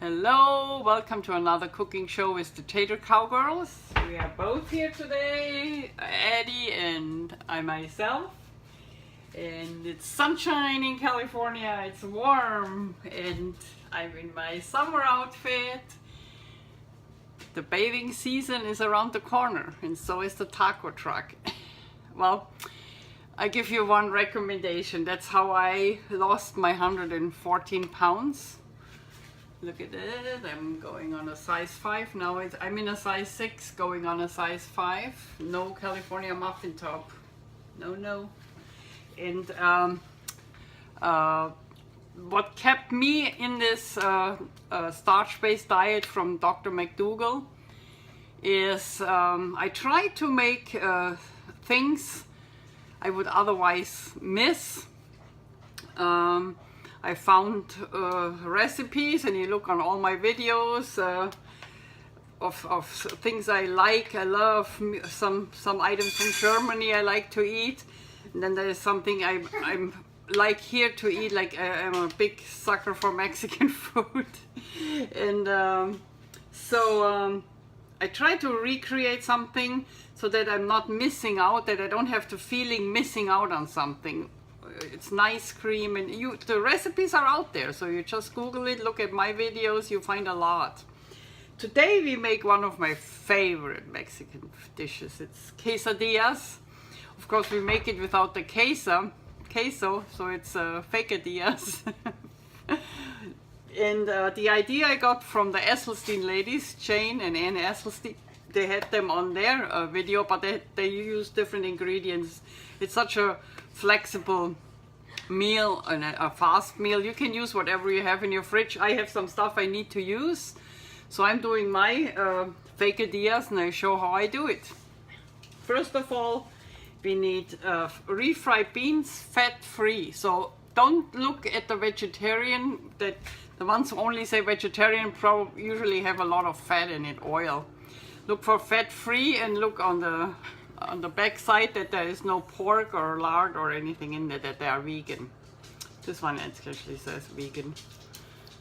Hello, welcome to another cooking show with the Tater Cowgirls. We are both here today, Eddie and I myself. And it's sunshine in California, it's warm, and I'm in my summer outfit. The bathing season is around the corner, and so is the taco truck. Well, I give you one recommendation. That's how I lost my 114 pounds. Look at it, I'm going on a size 5 now. I'm in a size 6, going on a size 5. No California muffin top. No. And what kept me in this starch-based diet from Dr. McDougall is I try to make things I would otherwise miss. I found recipes, and you look on all my videos of things I like. I love some items from Germany I like to eat, and then there's something I'm like here to eat. Like I'm a big sucker for Mexican food, and so I try to recreate something so that I'm not missing out, that I don't have the feeling missing out on something. It's nice cream, and the recipes are out there, so you just Google it, look at my videos, you find a lot. Today we make one of my favorite Mexican dishes. It's quesadillas. Of course we make it without the queso, so it's Fakeadillas. And the idea I got from the Esselstyn ladies, Jane and Anne Esselstyn. They had them on their video, but they use different ingredients. It's such a flexible meal and a fast meal. You can use whatever you have in your fridge. I have some stuff I need to use, so I'm doing my Fakadillas, and I show how I do it. First of all, we need refried beans, fat-free. So don't look at the vegetarian. The ones who only say vegetarian usually have a lot of fat in it, oil. Look for fat-free, and look on the back side that there is no pork or lard or anything in there, that they are vegan. This one actually says vegan.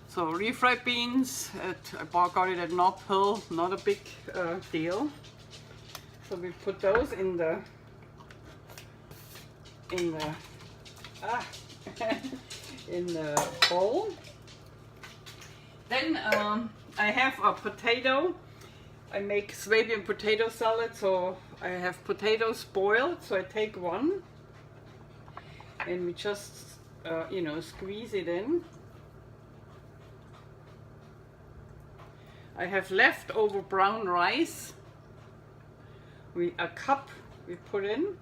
So refried beans, I got it at Nob Hill, not a big deal. So we put those in the in the bowl. Then I have a potato. I make Swabian potato salad, so I have potatoes boiled. So I take one, and we just, squeeze it in. I have leftover brown rice. A cup we put in.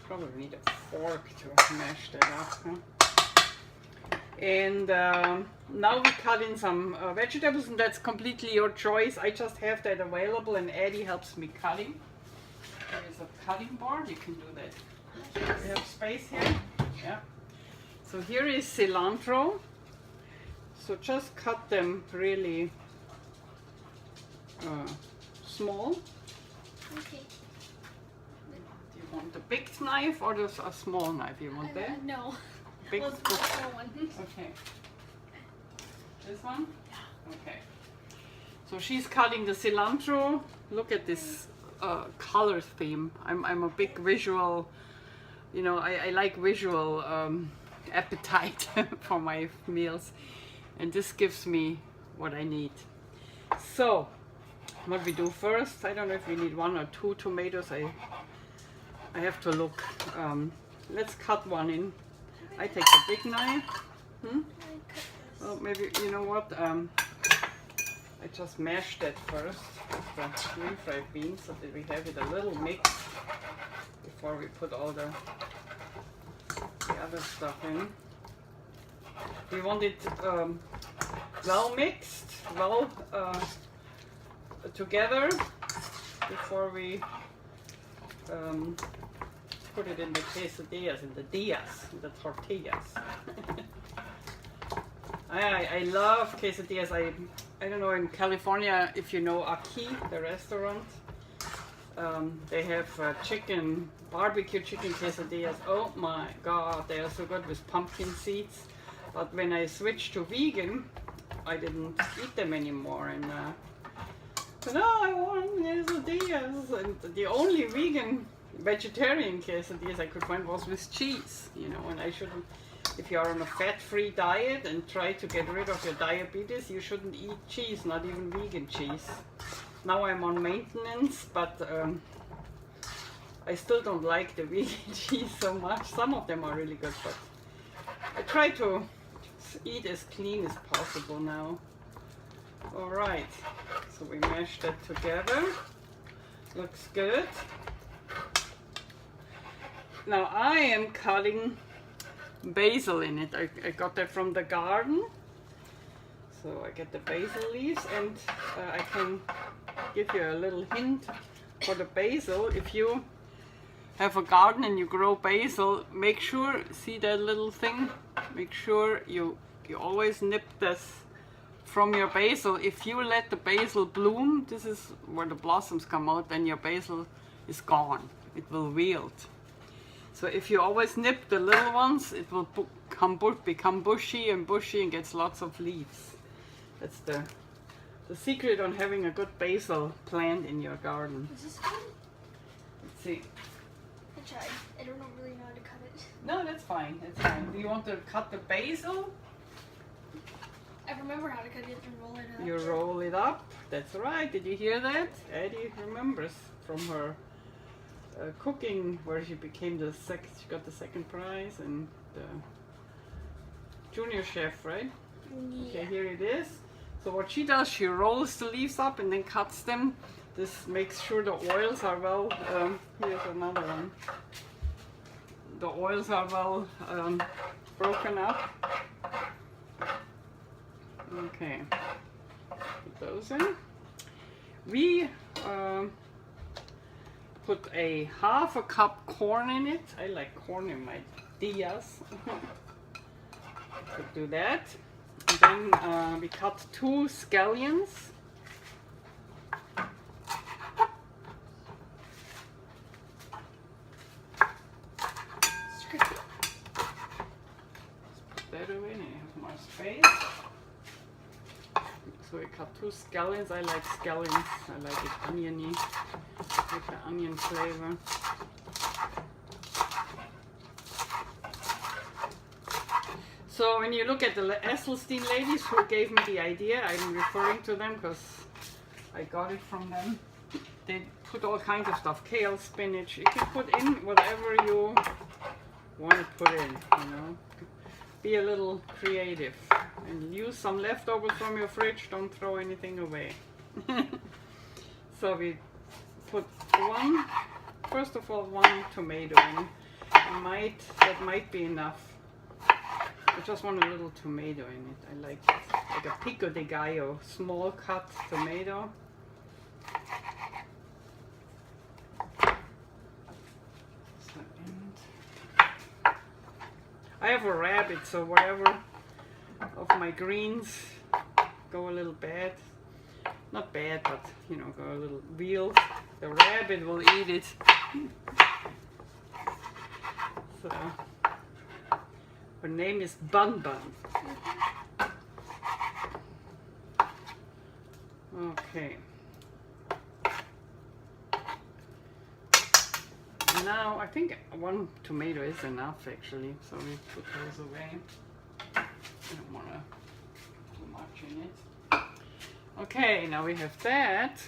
Probably need a fork to mash that up. Huh? And now we cut in some vegetables, and that's completely your choice. I just have that available, and Eddie helps me cutting. There is a cutting board, you can do that. We have space here. Yeah. So here is cilantro. So just cut them really small. Okay. Do you want the big knife or a small knife? You want that? No. Big Let's put that one. Okay. This one? Yeah. Okay. So she's cutting the cilantro. Look at this color theme. I'm a big visual, I like visual appetite for my meals. And this gives me what I need. So, what we do first, I don't know if we need 1 or 2 tomatoes. I have to look. Let's cut one in. I take a big knife. Well, maybe, you know what? I just mashed that first with the refried beans, so that we have it a little mixed before we put all the other stuff in. We want it well mixed, well together before we put it in the quesadillas, in the tortillas. I love quesadillas. I don't know, in California, if you know Aquí, the restaurant, they have barbecue chicken quesadillas. Oh my God, they are so good with pumpkin seeds. But when I switched to vegan, I didn't eat them anymore, and said, "Oh, I want quesadillas." And the only vegetarian quesadillas I could find was with cheese, you know. And I shouldn't, if you're on a fat-free diet and try to get rid of your diabetes, you shouldn't eat cheese, not even vegan cheese. Now I'm on maintenance, but I still don't like the vegan cheese so much. Some of them are really good, but I try to eat as clean as possible now. All right, so we mash that together. Looks good. Now I am cutting basil in it. I got that from the garden. So I get the basil leaves, and I can give you a little hint for the basil. If you have a garden and you grow basil, make sure, see that little thing? Make sure you always nip this from your basil. If you let the basil bloom, this is where the blossoms come out, then your basil is gone. It will wilt. So if you always nip the little ones, it will become bushy and gets lots of leaves. That's the secret on having a good basil plant in your garden. Is this good? Let's see. I tried. I don't really know how to cut it. No, that's fine. That's fine. Do you want to cut the basil? I remember how to cut it and roll it up. You roll it up. That's right. Did you hear that? Eddie remembers from her cooking, where she became she got the second prize and the junior chef, right? Yeah. Okay, here it is. So what she does, she rolls the leaves up and then cuts them. This makes sure the oils are well, here's another one. The oils are well broken up. Okay, put those in. We put a half a cup corn in it. I like corn in my dillas. Could do that. And then we cut 2 scallions. That away and I have more space. So we cut 2 scallions. I like scallions. I like it oniony, with the onion flavor. So when you look at the Esselstyn ladies who gave me the idea, I'm referring to them because I got it from them. They put all kinds of stuff, kale, spinach. You can put in whatever you want to put in, you know. Be a little creative and use some leftovers from your fridge. Don't throw anything away. So we put first of all, 1 tomato in. That might be enough. I just want a little tomato in it. I like a pico de gallo, small cut tomato. I have a rabbit, so whatever of my greens go a little bad. Not bad, but you know, go a little veal. The rabbit will eat it. So her name is Bun Bun. Okay. Now I think 1 tomato is enough actually, so we put those away. I don't want to too much in it. Okay, now we have that.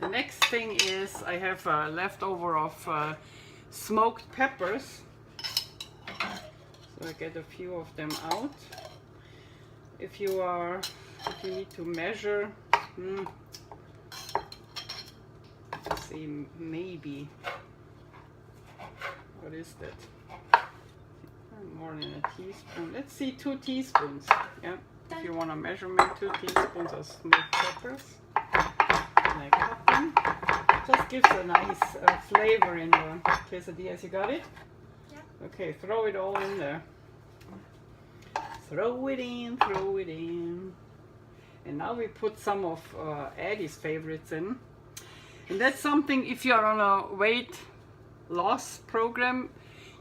The next thing is I have a leftover of smoked peppers. So I get a few of them out. If you need to measure, let's see, maybe, what is that? More than a teaspoon. Let's see, 2 teaspoons. Yeah, if you want a measurement, 2 teaspoons of smoked peppers. And I cut them. Just gives a nice flavor in the quesadillas. You got it? Yeah. Okay, throw it all in there. Throw it in, throw it in. And now we put some of Addie's favorites in. And that's something, if you're on a weight loss program,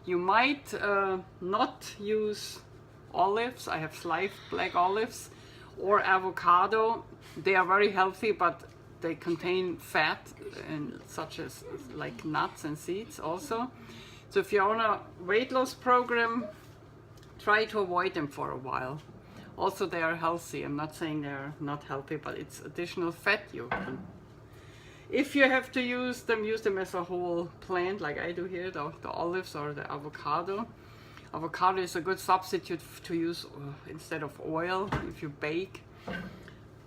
you might not use olives. I have sliced black olives or avocado. They are very healthy, but they contain fat and such as like nuts and seeds also. So if you're on a weight loss program, try to avoid them for a while. Also, they are healthy. I'm not saying they're not healthy, but it's additional fat you can. If you have to use them as a whole plant, like I do here, the olives or the avocado. Avocado is a good substitute to use instead of oil if you bake.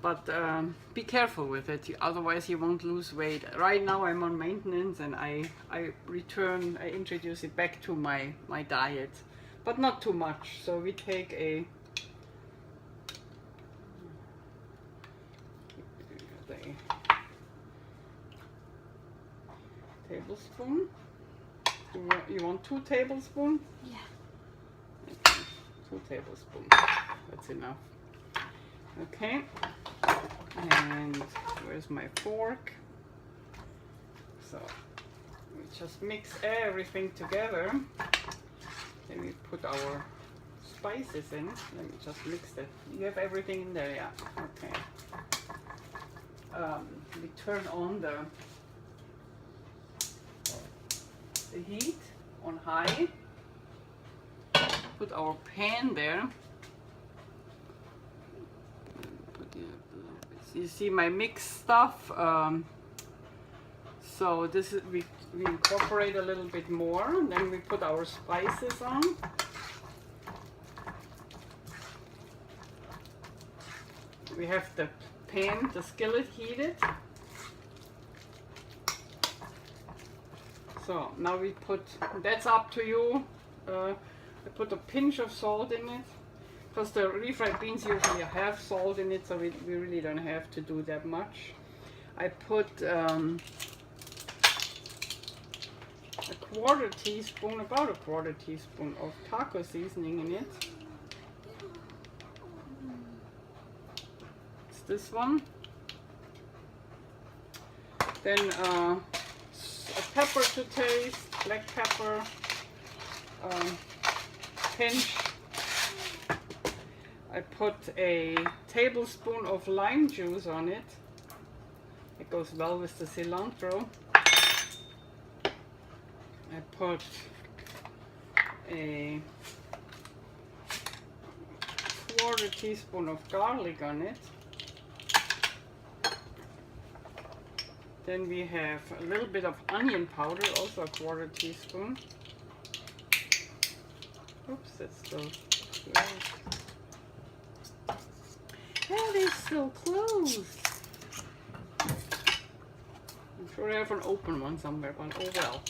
But be careful with it, otherwise you won't lose weight. Right now I'm on maintenance and I introduce it back to my diet, but not too much. So we take a tablespoon. You want 2 tablespoons? Yeah. Okay, 2 tablespoons. That's enough. Okay. And where's my fork? So we just mix everything together. Then we put our spices in. Let me just mix it. You have everything in there, yeah. Okay. We turn on the heat on high. Put our pan there. You see my mixed stuff. So this is we incorporate a little bit more. Then we put our spices on. We have the pan, the skillet heated. So now we put, that's up to you. I put a pinch of salt in it, because the refried beans usually have salt in it, so we really don't have to do that much. I put a quarter teaspoon, about a quarter teaspoon of taco seasoning in it. It's this one. Then a pepper to taste, black pepper, pinch. I put a tablespoon of lime juice on it. It goes well with the cilantro. I put a quarter teaspoon of garlic on it. Then we have a little bit of onion powder, also a quarter teaspoon. Oops, that's still closed. That is still closed. I'm sure I have an open one somewhere, but oh well.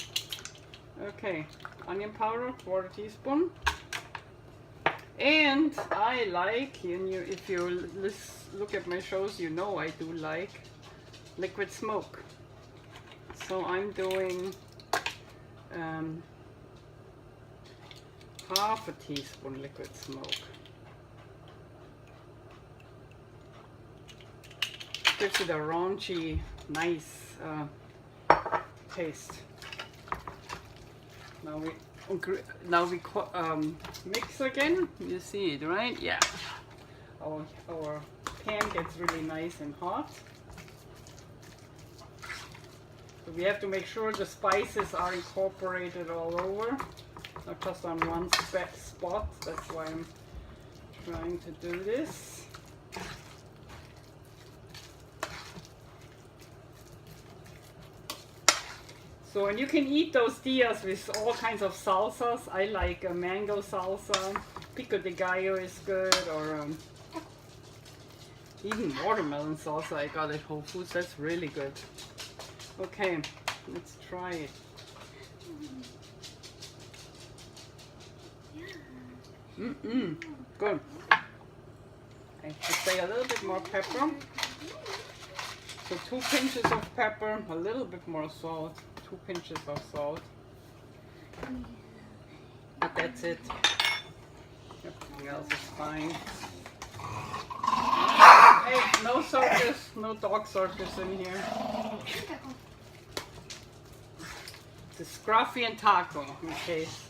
Okay, onion powder, quarter teaspoon. And I like, if you look at my shows, you know I do like liquid smoke. So I'm doing half a teaspoon liquid smoke. Gives it a raunchy, nice taste. Now we mix again. You see it, right? Yeah. Our pan gets really nice and hot. So we have to make sure the spices are incorporated all over, not just on one spot. That's why I'm trying to do this. So, and you can eat those tortillas with all kinds of salsas. I like a mango salsa. Pico de gallo is good, or even watermelon salsa I got at Whole Foods. That's really good. Okay, let's try it. Good. I say a little bit more pepper. So 2 pinches of pepper, a little bit more salt, 2 pinches of salt. But that's it. Everything else is fine. Hey, no circus, no dog circus in here. It's scruffy and taco, in case.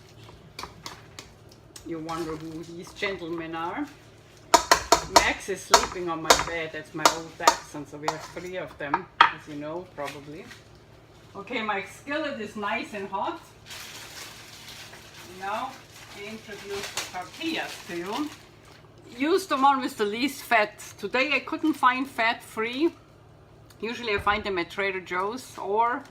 you wonder who these gentlemen are. Max is sleeping on my bed. That's my old Dachshund, so we have 3 of them, as you know, probably. Okay, my skillet is nice and hot. Now I introduce the tortillas to you. Use the one with the least fat. Today I couldn't find fat-free. Usually I find them at Trader Joe's or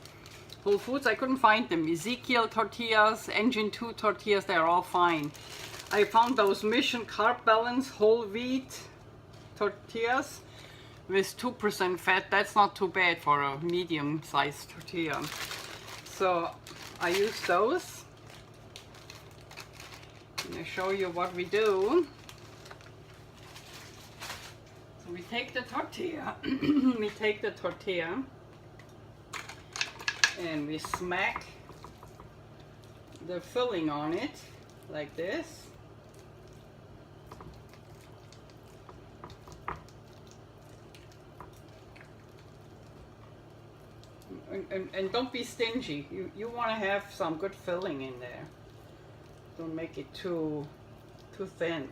Whole Foods. I couldn't find them. Ezekiel tortillas, Engine 2 tortillas, they're all fine. I found those Mission Carb Balance whole wheat tortillas with 2% fat. That's not too bad for a medium-sized tortilla. So I use those. And I show you what we do. So we take the tortilla. We take the tortilla and we smack the filling on it like this. And don't be stingy. You want to have some good filling in there. Don't make it too thin.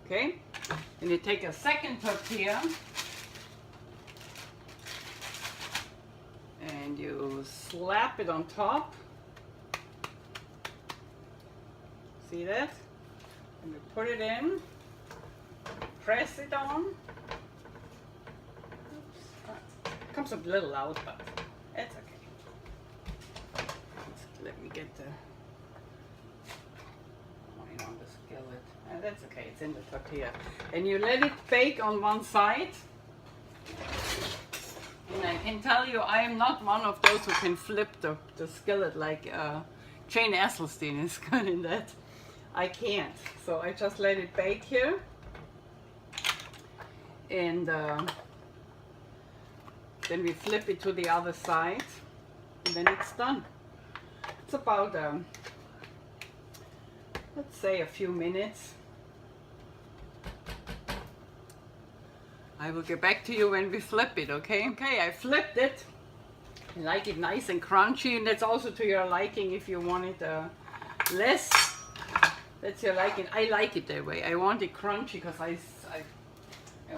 Okay, and you take a second tortilla and you slap it on top. See that? And you put it in, press it on. Oops. It comes a little out, but it's okay. Let me get the wine on the skillet. That's okay, it's in the tortilla. And you let it bake on one side. And I can tell you, I am not one of those who can flip the skillet like Jane Esselstyn is good in that. I can't. So I just let it bake here. And then we flip it to the other side. And then it's done. It's about, let's say a few minutes. I will get back to you when we flip it, okay? Okay, I flipped it. I like it nice and crunchy, and that's also to your liking if you want it less. That's your liking. I like it that way. I want it crunchy because I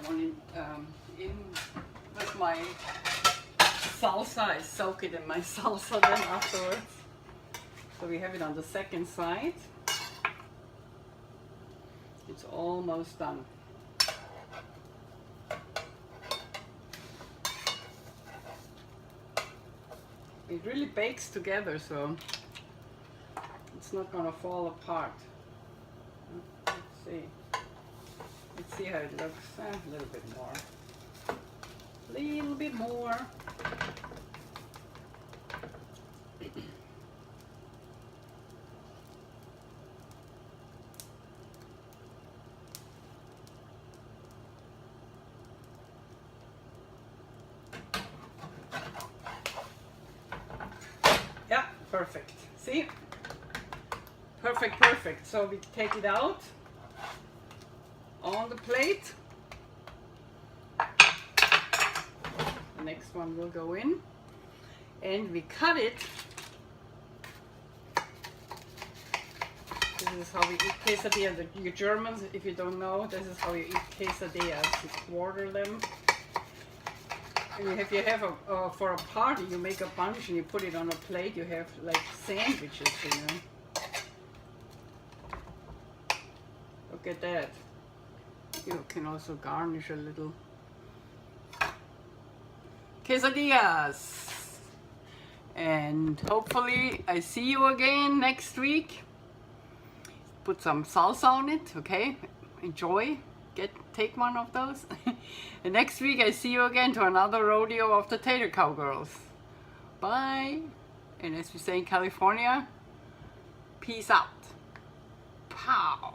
want it in with my salsa. I soak it in my salsa then afterwards. So we have it on the second side. It's almost done. It really bakes together, so it's not gonna fall apart. Let's see. Let's see how it looks. A little bit more. A little bit more. Yeah, perfect. See? Perfect, perfect. So we take it out on the plate. The next one will go in. And we cut it. This is how we eat quesadillas. You Germans, if you don't know, this is how you eat quesadillas. You quarter them. And if you have for a party, you make a bunch and you put it on a plate. You have like sandwiches, you know. Look at that. You can also garnish a little. Quesadillas. And hopefully I see you again next week. Put some salsa on it, okay? Enjoy. Take one of those. And next week I see you again to another rodeo of the Tater Cowgirls. Bye. And as we say in California, peace out. Pow.